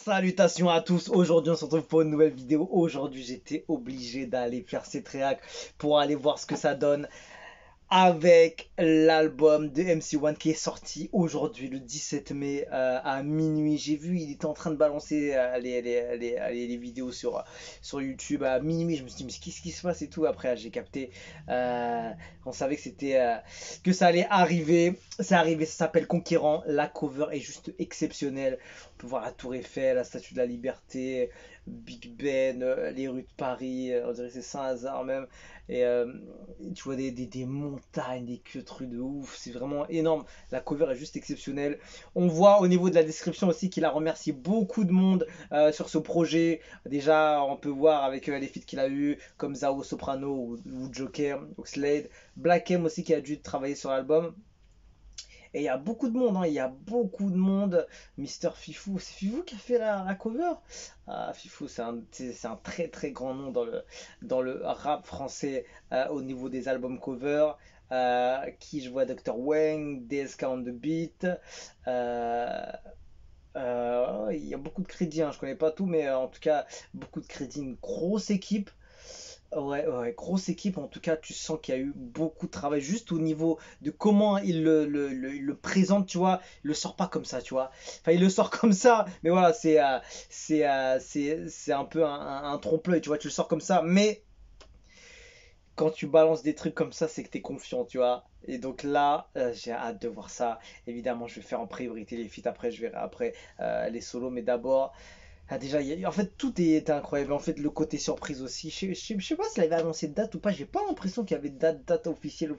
Salutations à tous, aujourd'hui on se retrouve pour une nouvelle vidéo. Aujourd'hui j'étais obligé d'aller faire cette réac pour aller voir ce que ça donne avec l'album de MC1 qui est sorti aujourd'hui le 17 mai à minuit. J'ai vu, il était en train de balancer les vidéos sur YouTube à minuit. Je me suis dit mais qu'est-ce qui se passe et tout. Après j'ai capté, on savait que que ça allait arriver. C'est arrivé, ça s'appelle Conquérant. La cover est juste exceptionnelle. On peut voir la Tour Eiffel, la Statue de la Liberté, Big Ben, les rues de Paris, on dirait que c'est Saint-Lazare même. Et tu vois des montagnes, des trucs de ouf, c'est vraiment énorme. La cover est juste exceptionnelle. On voit au niveau de la description aussi qu'il a remercié beaucoup de monde sur ce projet. Déjà, on peut voir avec les feats qu'il a eu, comme Zao, Soprano ou Joker, ou Slade. Black M aussi qui a dû travailler sur l'album. Et il y a beaucoup de monde, hein, il y a beaucoup de monde. Mister Fifou, c'est Fifou qui a fait la cover. Ah, Fifou, c'est un très très grand nom dans le rap français au niveau des albums cover. Qui je vois Dr. Wang, DSK on the beat. Il y a beaucoup de crédits, hein, je connais pas tout, mais en tout cas, beaucoup de crédits, une grosse équipe. Ouais, grosse équipe. En tout cas, tu sens qu'il y a eu beaucoup de travail juste au niveau de comment il le présente, tu vois. Il le sort pas comme ça, tu vois. Enfin, il le sort comme ça, mais voilà, c'est un peu un trompe-l'œil, tu vois. Tu le sors comme ça, mais quand tu balances des trucs comme ça, c'est que tu es confiant, tu vois. Et donc là, j'ai hâte de voir ça. Évidemment, je vais faire en priorité les feats. Après, je verrai après les solos, mais d'abord. Ah, déjà, en fait, tout est incroyable. En fait, le côté surprise aussi. Je sais pas s'il avait annoncé de date ou pas. J'ai pas l'impression qu'il y avait de date officielle.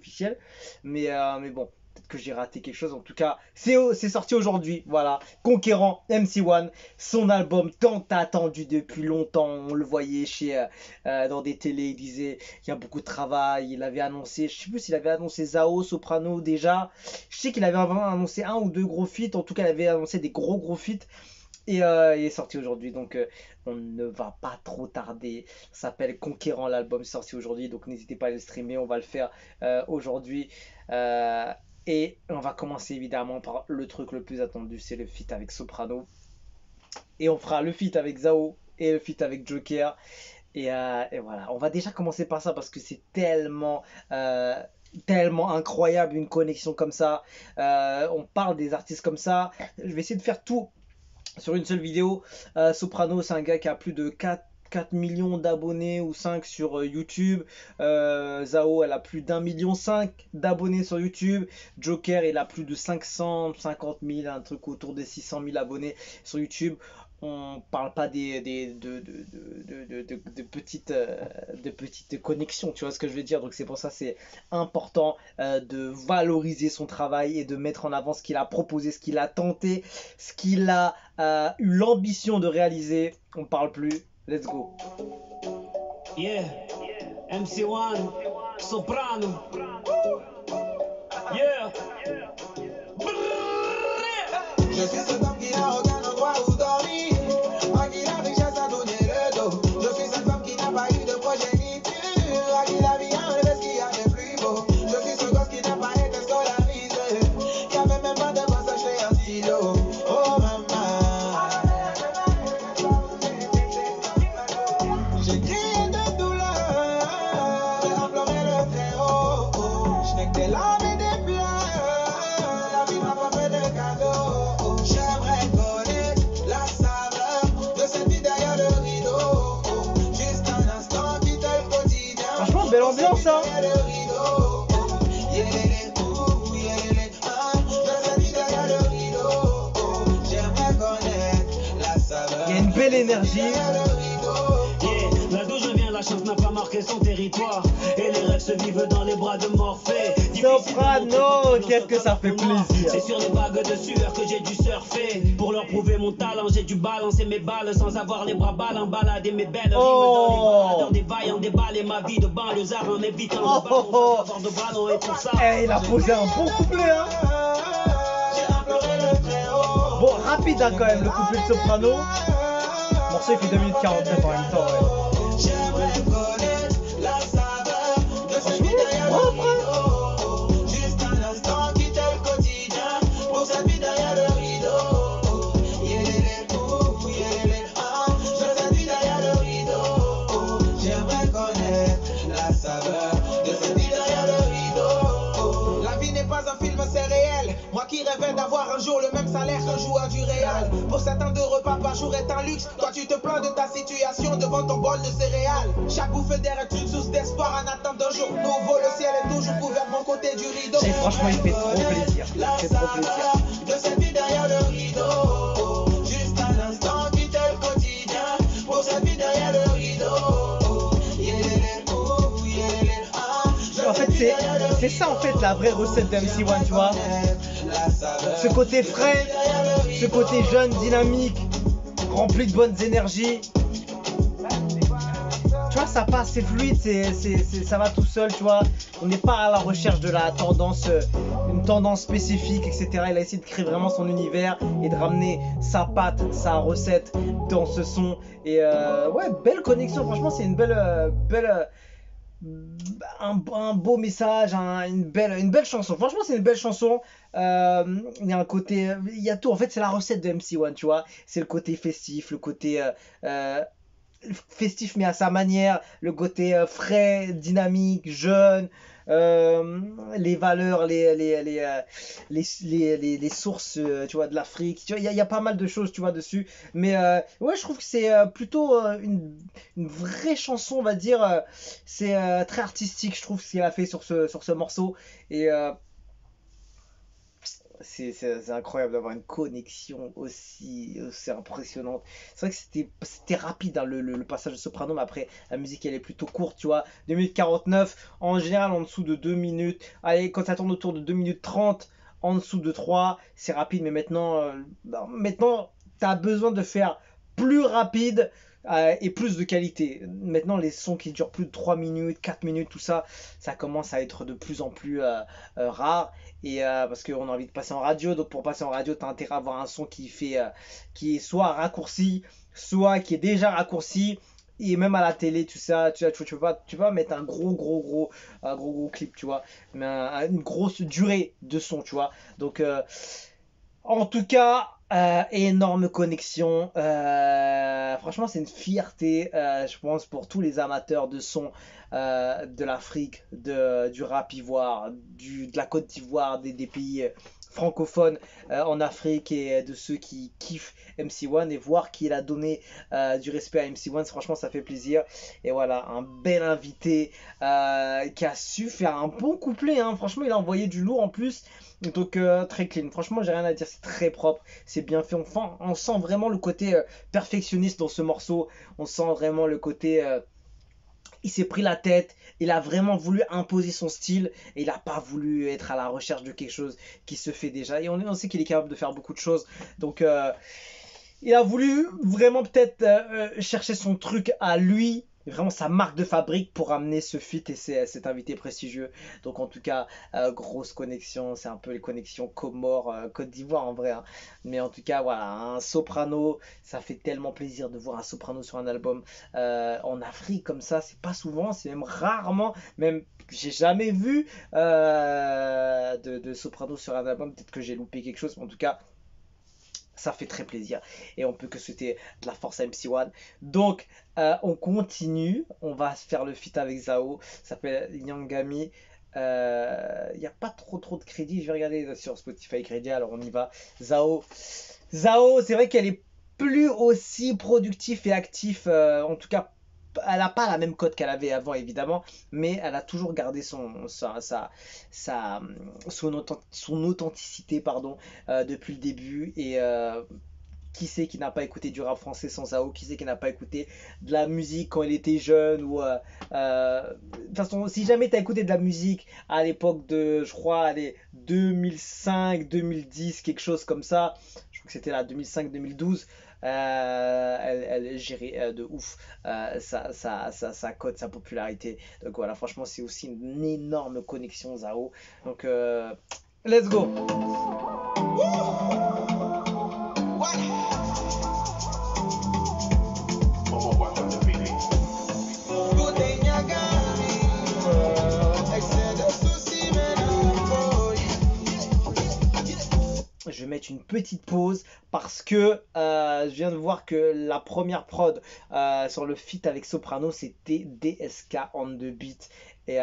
Mais bon, peut-être que j'ai raté quelque chose. En tout cas, c'est sorti aujourd'hui. Voilà. Conquérant MC1. Son album tant attendu depuis longtemps. On le voyait dans des télés. Il disait il y a beaucoup de travail. Il avait annoncé, je sais plus s'il avait annoncé Zao, Soprano déjà. Je sais qu'il avait annoncé un ou deux gros feats. En tout cas, il avait annoncé des gros feats. Et il est sorti aujourd'hui, donc on ne va pas trop tarder. Ça s'appelle Conquérant, l'album sorti aujourd'hui, donc n'hésitez pas à le streamer, on va le faire aujourd'hui. Et on va commencer évidemment par le truc le plus attendu, c'est le feat avec Soprano. Et on fera le feat avec Zao et le feat avec Joker. Et voilà, on va déjà commencer par ça parce que c'est tellement incroyable une connexion comme ça. On parle des artistes comme ça. Je vais essayer de faire tout sur une seule vidéo. Soprano, c'est un gars qui a plus de 4 millions d'abonnés ou 5 sur YouTube. Zao, elle a plus d'1,5 million d'abonnés sur YouTube. Joker, il a plus de 550 000, un truc autour des 600 000 abonnés sur YouTube. On parle pas de petites connexions, tu vois ce que je veux dire. Donc c'est pour ça c'est important de valoriser son travail et de mettre en avant ce qu'il a proposé, ce qu'il a tenté, ce qu'il a eu l'ambition de réaliser. On parle plus, let's go. Yeah, MC1, Soprano. Yeah. Je suis cet homme qui n'a aucun endroit où dormir. À qui la richesse a donné le dos. Je suis cette femme qui n'a pas eu de progéniture. À qui la vie a enlevé ce qu'il y a de plus beau. Je suis ce gosse qui n'a pas été scolarisé. Qui avait même pas de quoi s'acheter un stylo. Oh maman. J'ai crié de douleur. J'ai imploré le très haut. Je n'ai que des larmes et des pleurs. La vie m'a pas fait de cadeaux. J'aimerais connaître la saveur de cette vie derrière le rideau. Juste un instant, quitter le quotidien. Franchement, belle ambiance, hein. Derrière le rideau. Yélélé, ouh, yélélé, ah, de cette vie derrière le rideau. J'aimerais connaître la saveur. Il y a une belle énergie. Derrière le rideau. Yeah, là d'où je viens, la chance n'a pas marqué son territoire. Et les rêves se vivent dans les bras de Morphée. Soprano, qu'est-ce que ça fait plaisir. C'est sur les vagues de sueur que j'ai dû surfer. Pour leur prouver mon talent, j'ai dû balancer mes balles sans avoir les bras balles en balade. Et mes belles rimes dans les baladeurs, des vailles en déballe. Et ma vie de banlieusard en évitant le ballon sans avoir de ballon. Et pour ça, Il a posé un bon couplet, hein. J'ai imploré le très haut. Bon, rapide hein, quand même le couplet de Soprano. Le morceau il fait 2 minutes 49 en même temps, ouais. J'aimerais connaître la saveur de cette vie derrière Ouais, le rideau. Juste un instant, quitter le quotidien pour cette vie derrière le rideau. Yélélé, ouh, yélélé. fait d'avoir un jour le même salaire qu'un joueur du Real. Pour certains, 2 repas par jour est un luxe. Toi, tu te plains de ta situation devant ton bol de céréales. Chaque bouffée d'air est une source d'espoir en attente d'un jour nouveau. Le ciel est toujours couvert de mon côté du rideau. Et franchement, il fait trop plaisir. Il fait trop plaisir. De cette vie derrière le rideau. Juste un instant, quitter le quotidien. Pour cette vie derrière le rideau. En fait, c'est ça en fait la vraie recette de MC1, tu vois. Ce côté frais, ce côté jeune, dynamique, rempli de bonnes énergies. Tu vois, ça passe, c'est fluide, ça va tout seul, tu vois. On n'est pas à la recherche de la tendance, une tendance spécifique, etc. Il a essayé de créer vraiment son univers et de ramener sa patte, sa recette dans ce son. Et ouais, belle connexion, franchement, c'est une un beau message, une belle chanson. Franchement, c'est une belle chanson. Il y a un côté, il y a tout. En fait, c'est la recette de MC1, tu vois. C'est le côté festif, le côté festif mais à sa manière, le côté frais, dynamique, jeune. Les valeurs, les sources, tu vois, de l'Afrique. Tu vois, il y a pas mal de choses, tu vois, dessus. Mais ouais, je trouve que c'est plutôt une vraie chanson, on va dire. C'est très artistique, je trouve, ce qu'il a fait sur ce morceau. Et c'est incroyable d'avoir une connexion aussi impressionnante. C'est vrai que c'était rapide, hein, le passage de soprano, mais après la musique elle est plutôt courte, tu vois. 2 minutes 49, en général en dessous de 2 minutes. Allez, quand ça tourne autour de 2 minutes 30, en dessous de 3, c'est rapide, mais maintenant tu as besoin de faire plus rapide. Et plus de qualité. Maintenant, les sons qui durent plus de 3 minutes, 4 minutes, tout ça, ça commence à être de plus en plus rare. Et parce qu'on a envie de passer en radio, donc pour passer en radio, tu as intérêt à avoir un son qui est soit raccourci, soit qui est déjà raccourci. Et même à la télé, tout ça, tu vas mettre un gros clip, tu vois, mais une grosse durée de son, tu vois. Donc, en tout cas, énorme connexion. Franchement, c'est une fierté, je pense, pour tous les amateurs de son de l'Afrique, du rap ivoire, de la Côte d'Ivoire, des pays francophones en Afrique et de ceux qui kiffent MC1 et voir qu'il a donné du respect à MC1, franchement, ça fait plaisir. Et voilà, un bel invité qui a su faire un bon couplet, hein. Franchement, il a envoyé du lourd en plus. Donc très clean, franchement j'ai rien à dire, c'est très propre, c'est bien fait, on sent vraiment le côté perfectionniste dans ce morceau, on sent vraiment le côté, il s'est pris la tête, il a vraiment voulu imposer son style, et il n'a pas voulu être à la recherche de quelque chose qui se fait déjà, et on sait qu'il est capable de faire beaucoup de choses, donc il a voulu vraiment peut-être chercher son truc à lui, vraiment sa marque de fabrique pour amener ce feat et cet invité prestigieux. Donc en tout cas, grosse connexion, c'est un peu les connexions Comores, Côte d'Ivoire en vrai, hein. Mais en tout cas, voilà, un soprano, ça fait tellement plaisir de voir un soprano sur un album en Afrique comme ça, c'est pas souvent, c'est même rarement, même j'ai jamais vu de soprano sur un album, peut-être que j'ai loupé quelque chose, mais en tout cas, ça fait très plaisir et on peut que souhaiter de la force à MC1. Donc on continue, on va faire le feat avec Zao, ça s'appelle Nyangami. Il n'y a pas trop de crédits, je vais regarder sur Spotify crédit, alors on y va. Zao, c'est vrai qu'elle est plus aussi productive et active, en tout cas elle n'a pas la même cote qu'elle avait avant évidemment, mais elle a toujours gardé son authenticité pardon, depuis le début. Et qui c'est qui n'a pas écouté du rap français sans Zao, qui c'est qui n'a pas écouté de la musique quand il était jeune, ou de toute façon si jamais tu as écouté de la musique à l'époque de, je crois, 2005 2010, quelque chose comme ça, je crois que c'était là 2005-2012, elle gérait de ouf sa cote, sa popularité. Donc voilà, franchement, c'est aussi une énorme connexion Zao. Donc let's go. Je vais mettre une petite pause parce que je viens de voir que la première prod sur le feat avec Soprano, c'était DSK on the beat. Et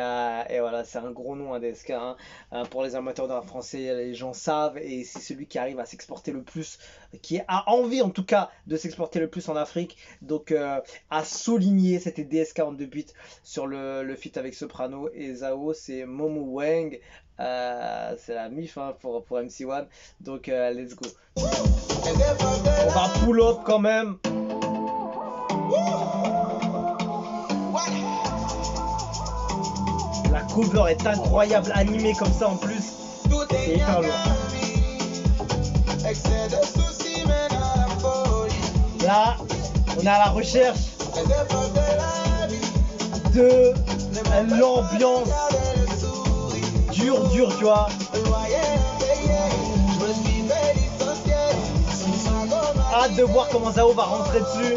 voilà, c'est un gros nom, hein, DSK, hein. Pour les amateurs de rap français, les gens savent, et c'est celui qui arrive à s'exporter le plus, qui a envie en tout cas de s'exporter le plus en Afrique. Donc à souligner, c'était DSK en deux beats sur le feat avec Soprano, et Zao c'est Momo Wang. C'est la mif, hein, pour MC1. Donc let's go. On va pull up quand même. La cover est incroyable, animée comme ça en plus. C'est hyper lourd. Là, on est à la recherche de l'ambiance dure, tu vois. Hâte de voir comment Zao va rentrer dessus.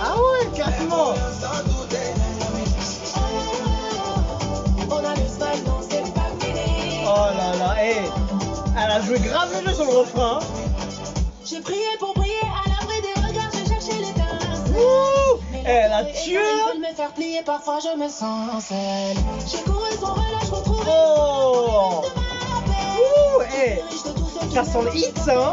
Ah ouais, carrément. Oh là là, hey, elle a joué grave le jeu sur le refrain. Hein. J'ai prié pour briller à l'abri des regards, j'ai cherché l'étincelle. Elle a tué. Ils veulent me faire plier, parfois je me sens seule. J'ai couru son relâche, retrouvé. Oh. Hey. Ça sent le hit, ça, hein.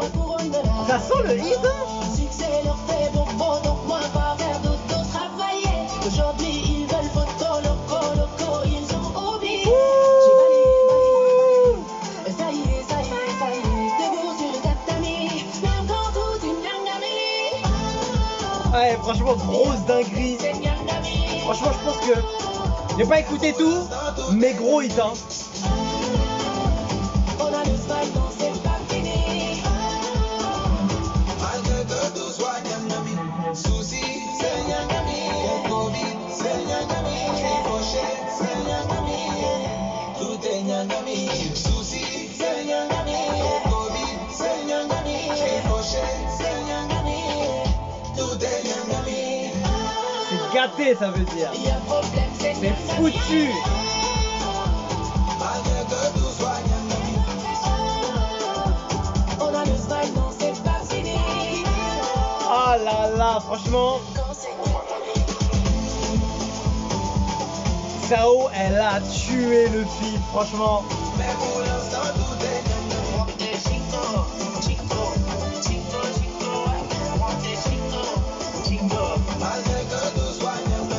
Ça sent le hit, hein. Succès leur fait beaucoup, donc moi pas faire d'auto-travailler. Aujourd'hui ils veulent photo, loco, ils ont oublié. J'ai balayé. Ça y est, debout sur le tatami. Mais encore toute une Nyangami. Ouais, franchement, grosse dinguerie. C'est Nyangami. Franchement, je pense que j'ai pas écouté tout, mais gros hit, hein. On a le spike, non c'est pas fini. Malgré que tout soit Nyangami, souci, c'est Nyangami. Covid, c'est Nyangami. J'suis fauché, c'est Nyangami. Tout est Nyangami. Souci, c'est Nyangami. Covid, c'est Nyangami. J'suis fauché, c'est Nyangami. Tout est Nyangami. C'est gâté, ça veut dire. Y a problème, c'est C'est foutu. Malgré que tout soit Nyangami. On a le spike, non c'est pas fini. Ah là là, franchement, Quand c'est Zao, elle a tué le feat, franchement. Mais pour l'instant, tout est Nyangami. Malgré que tout soit Nyangami.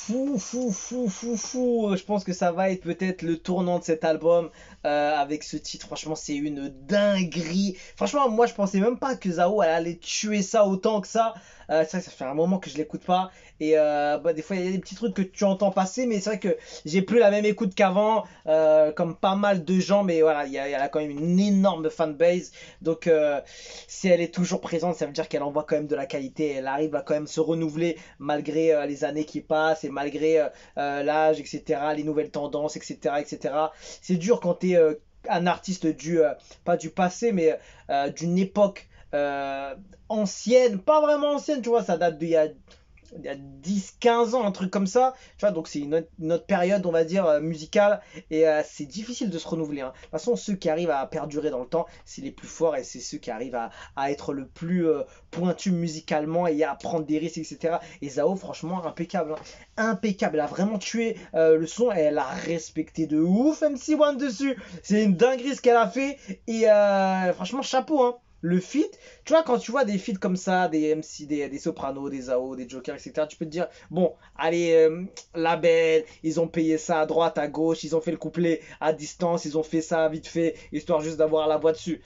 Fou. Je pense que ça va être peut-être le tournant de cet album avec ce titre. Franchement, c'est une dinguerie. Franchement, moi, je pensais même pas que Zao elle allait tuer ça autant que ça. C'est vrai que ça fait un moment que je l'écoute pas. Et des fois, il y a des petits trucs que tu entends passer, mais c'est vrai que j'ai plus la même écoute qu'avant, comme pas mal de gens. Mais voilà, elle a quand même une énorme fanbase. Donc, si elle est toujours présente, ça veut dire qu'elle envoie quand même de la qualité. Elle arrive à quand même se renouveler malgré les années qui passent et malgré l'âge, etc., les nouvelles tendances, etc. C'est dur quand tu es un artiste pas du passé, mais d'une époque ancienne, pas vraiment ancienne, tu vois, ça date d'il y a 10-15 ans, un truc comme ça, tu vois, donc c'est une autre période, on va dire, musicale, et c'est difficile de se renouveler, hein. De toute façon, ceux qui arrivent à perdurer dans le temps, c'est les plus forts, et c'est ceux qui arrivent à être le plus pointu musicalement, et à prendre des risques, etc. Et Zao, franchement, impeccable, hein. Impeccable, elle a vraiment tué le son, et elle a respecté de ouf MC1 dessus, c'est une dinguerie ce qu'elle a fait, et franchement, chapeau, hein. Le feat, tu vois, quand tu vois des feats comme ça, des MC, des Sopranos, des Zao, des Jokers, etc., tu peux te dire, bon, allez, label, ils ont payé ça à droite, à gauche, ils ont fait le couplet à distance, ils ont fait ça vite fait, histoire juste d'avoir la voix dessus.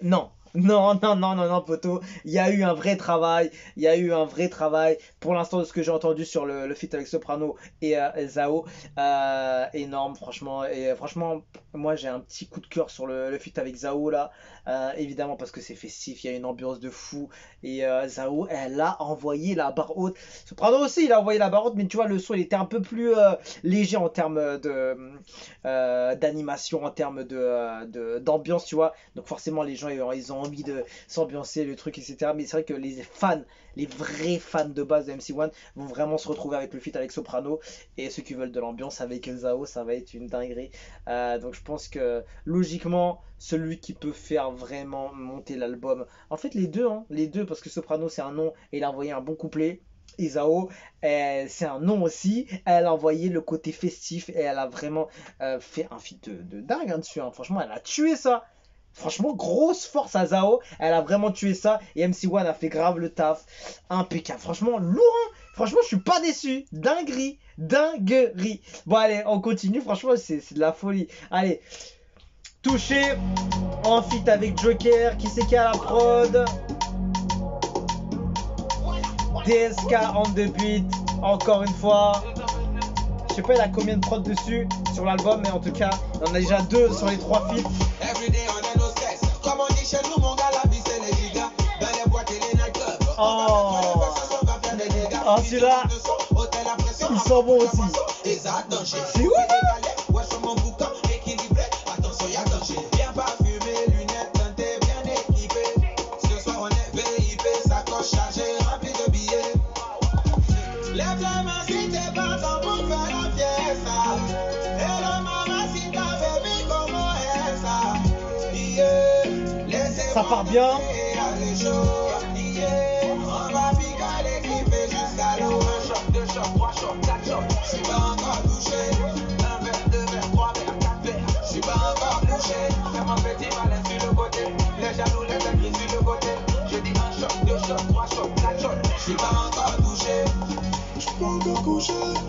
Non. Non, poteau. Il y a eu un vrai travail. Pour l'instant, de ce que j'ai entendu sur le feat avec Soprano et Zao, énorme, franchement. Et franchement, moi, j'ai un petit coup de cœur sur le feat avec Zao, là. Évidemment, parce que c'est festif, il y a une ambiance de fou. Et Zao, elle a envoyé la barre haute. Soprano aussi, il a envoyé la barre haute, mais tu vois, le son, il était un peu plus léger en termes d'animation, en termes d'ambiance, tu vois. Donc, forcément, les gens, ils ont envie de s'ambiancer, le truc, etc. Mais c'est vrai que les fans, les vrais fans de base de MC1 vont vraiment se retrouver avec le feat avec Soprano. Et ceux qui veulent de l'ambiance avec Zao, ça va être une dinguerie. Donc je pense que logiquement, celui qui peut faire vraiment monter l'album. En fait, les deux, parce que Soprano c'est un nom et il a envoyé un bon couplet. Isao, c'est un nom aussi. Elle a envoyé le côté festif et elle a vraiment fait un feat de dingue dessus. Franchement, elle a tué ça. Franchement, grosse force à Zao. Elle a vraiment tué ça. Et MC1 a fait grave le taf. Impeccable. Franchement, lourd. Franchement, je suis pas déçu. Dinguerie. Dinguerie. Bon, allez, on continue. Franchement, c'est de la folie. Allez. Touché. En feat avec Joker. Qui c'est qui a la prod? DSK on the beat, encore une fois. Je sais pas il a combien de prods dessus sur l'album, mais en tout cas, il y en a déjà 2 sur les 3 feats. Comme on dit chez nous, mon gars, la vie c'est les gigas. Dans les boîtes et les nightclubs. Oh, celui-là, ils sont bons aussi. C'est où là? Ça part bien.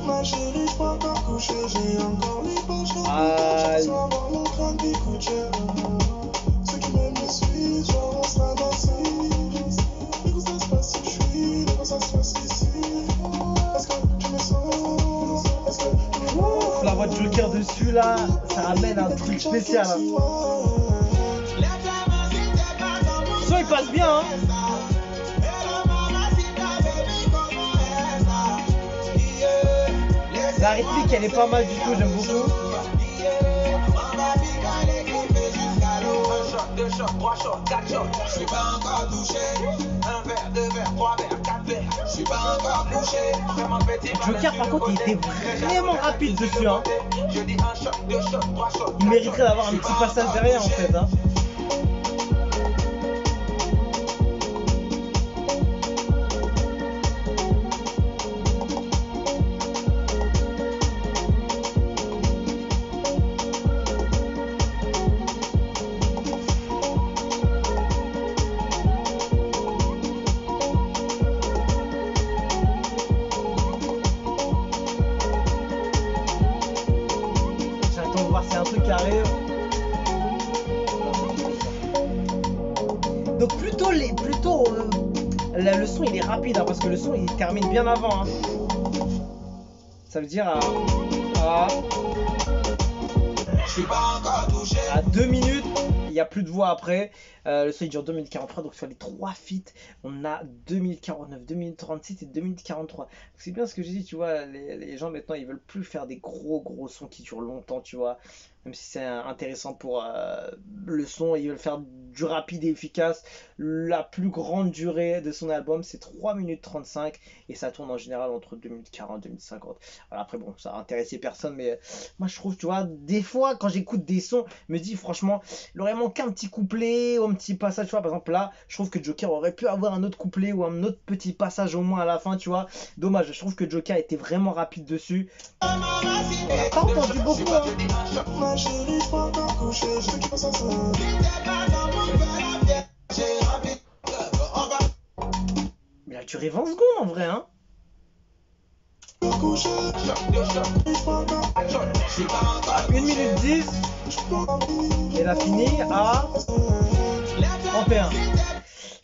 Ma chérie, je pas encore couché, j'ai encore les poches Aïe. sans avoir mon crâne qui coûte cher. Ceux qui m'aiment me suivent, genre on sera dans ce mais où ça se passe si je suis, où ça se passe ici. Est-ce que tu me sens? Est-ce que tu me vois? La voix de Joker dessus là, ça amène un truc spécial. Hein. Soit il passe bien. Hein. La réplique elle est pas mal du tout, j'aime beaucoup. Je suis pas encore touché. Un verre, deux verres, trois verres, quatre verres. Je suis pas encore touché. Vraiment petit. Joker par contre il était vraiment rapide dessus. Hein. Je dis un shot, deux shots, trois shots. Il mériterait d'avoir un petit passage derrière en fait. Hein. C'est un truc qui arrive. Donc plutôt le son il est rapide hein, parce que le son il termine bien avant. Hein. Ça veut dire à 2 minutes, il n'y a plus de voix après. Le son il dure 2 minutes 43, donc sur les 3 feats, on a 2049, 2036 et 2043. C'est bien ce que j'ai dit, tu vois, les gens maintenant ils veulent plus faire des gros sons qui durent longtemps, tu vois. Même si c'est intéressant pour le son, ils veulent faire du rapide et efficace. La plus grande durée de son album c'est 3 minutes 35 et ça tourne en général entre 2040 et 2050. Alors après bon, ça a intéressé personne, mais moi je trouve, tu vois, des fois quand j'écoute des sons, je me dis franchement, il aurait manqué un petit couplet ou un petit passage, tu vois. Par exemple là, je trouve que Joker aurait pu avoir un autre couplet ou un autre petit passage au moins à la fin, tu vois. Dommage, je trouve que Joker était vraiment rapide dessus. On n'a pas entendu beaucoup, hein. Il a duré 20 secondes en vrai, hein. 1 minute 10. Et elle a fini à 31.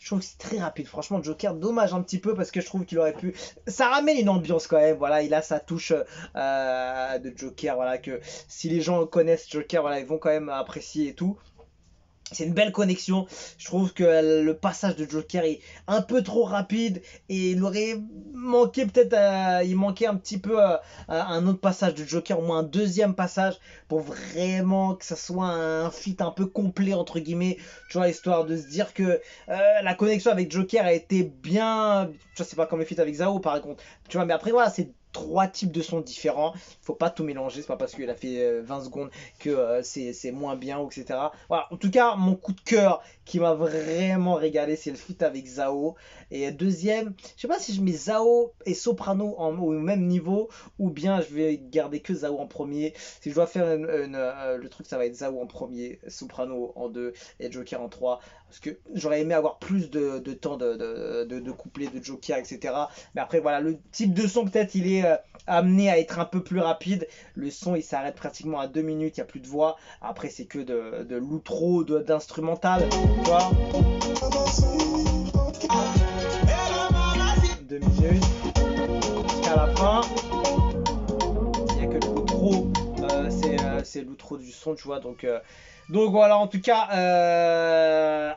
Je trouve que c'est très rapide, franchement. Joker, dommage un petit peu parce que je trouve qu'il aurait pu. Ça ramène une ambiance quand même. Voilà, il a sa touche de Joker. Voilà, que si les gens connaissent Joker, voilà, ils vont quand même apprécier et tout. C'est une belle connexion. Je trouve que le passage de Joker est un peu trop rapide et il aurait manqué peut-être, il manquait un petit peu un autre passage de Joker, au moins un deuxième passage pour vraiment que ça soit un feat un peu complet entre guillemets, tu vois, histoire de se dire que la connexion avec Joker a été bien, je sais pas comme le feat avec Zao par contre, tu vois, mais après voilà, c'est trois types de sons différents. Faut pas tout mélanger, c'est pas parce qu'il a fait 20 secondes que c'est moins bien ou etc. Voilà, en tout cas, mon coup de cœur qui m'a vraiment régalé, c'est le feat avec Zao. Et deuxième, je sais pas si je mets Zao et Soprano au même niveau ou bien je vais garder que Zao en premier. Si je dois faire le truc, ça va être Zao en premier, Soprano en deux et Joker en trois. Parce que j'aurais aimé avoir plus de temps de couplet de Joker, etc. Mais après, voilà, le type de son, peut-être, il est amené à être un peu plus rapide. Le son, il s'arrête pratiquement à 2 minutes, il n'y a plus de voix. Après, c'est que de l'outro, d'instrumental, tu vois. 2 minutes, jusqu'à la fin. Il n'y a que l'outro, c'est l'outro du son, tu vois. Donc voilà, en tout cas,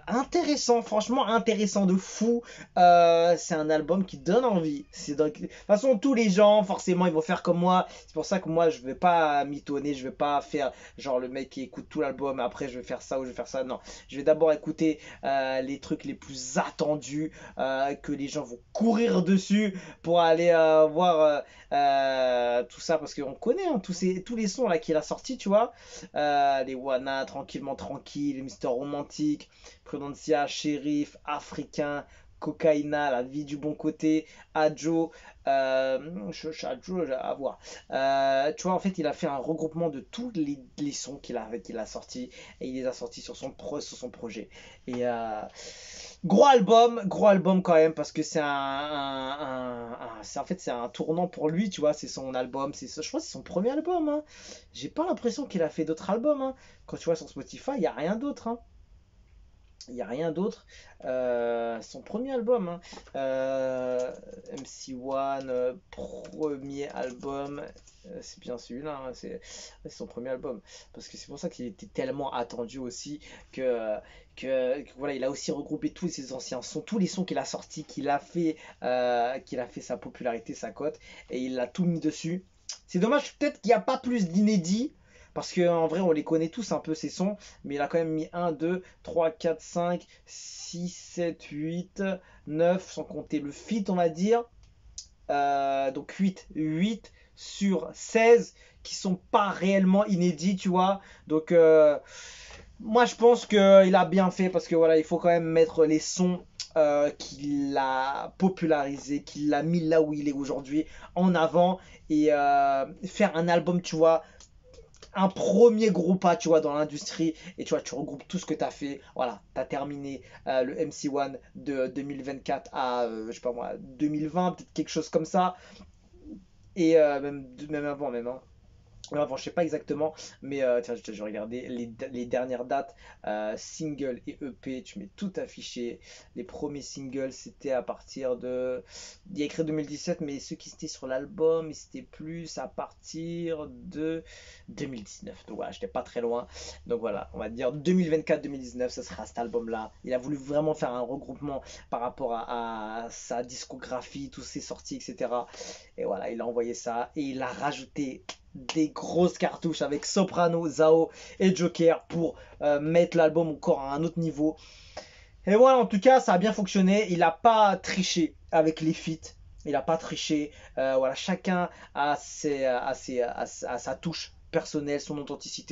intéressant, franchement intéressant de fou. C'est un album qui donne envie. De toute façon, tous les gens, forcément, ils vont faire comme moi. C'est pour ça que moi, je vais pas mitonner, je vais pas faire genre le mec qui écoute tout l'album, après je vais faire ça ou je vais faire ça. Non, je vais d'abord écouter les trucs les plus attendus, que les gens vont courir dessus pour aller voir tout ça, parce qu'on connaît hein, tous les sons là qu'il a sortis, tu vois. Les Wana, Tranquillement Tranquille, Mister Romantique, Prudencia, Shérif, Africain, Cocaïna, La Vie du Bon Côté, Adjo, Adjo, à voir. Tu vois, en fait, il a fait un regroupement de tous les sons qu'il a sortis et il les a sortis sur son projet. Et gros album quand même, parce que en fait, c'est un tournant pour lui, tu vois, c'est son album, je crois que c'est son premier album, hein. J'ai pas l'impression qu'il a fait d'autres albums, hein. Quand tu vois sur Spotify, il n'y a rien d'autre, hein. Il n'y a rien d'autre. Son premier album, hein. MC1, premier album. C'est bien celui-là, hein. C'est son premier album. Parce que c'est pour ça qu'il était tellement attendu aussi voilà, il a aussi regroupé tous ses anciens sons, tous les sons qu'il a sortis, qu'il a fait sa popularité, sa cote, et il a tout mis dessus. C'est dommage peut-être qu'il n'y a pas plus d'inédits. Parce qu'en vrai, on les connaît tous un peu ces sons, mais il a quand même mis 1, 2, 3, 4, 5, 6, 7, 8, 9, sans compter le feat, on va dire. Donc 8 sur 16 qui sont pas réellement inédits, tu vois. Donc moi je pense qu'il a bien fait parce que voilà, il faut quand même mettre les sons qu'il a popularisé, qu'il a mis là où il est aujourd'hui en avant et faire un album, tu vois, un premier gros pas, tu vois, dans l'industrie, et tu vois, tu regroupes tout ce que tu as fait. Voilà, tu as terminé le MC1 de 2024 à, je sais pas moi, 2020, peut-être quelque chose comme ça, et même avant, même, hein. Avant, je sais pas exactement, mais tiens, je vais regarder les dernières dates. Single et EP, tu mets tout affiché. Les premiers singles, c'était à partir de. Il y a écrit 2017, mais ceux qui étaient sur l'album, c'était plus à partir de 2019. Donc voilà, j'étais pas très loin. Donc voilà, on va dire 2024-2019, ce sera cet album-là. Il a voulu vraiment faire un regroupement par rapport à sa discographie, tous ses sorties, etc. Et voilà, il a envoyé ça et il a rajouté des grosses cartouches avec Soprano, Zao et Joker pour mettre l'album encore à un autre niveau. Et voilà, en tout cas, ça a bien fonctionné. Il n'a pas triché avec les feats. Il n'a pas triché. Voilà, chacun a sa touche personnelle, son authenticité.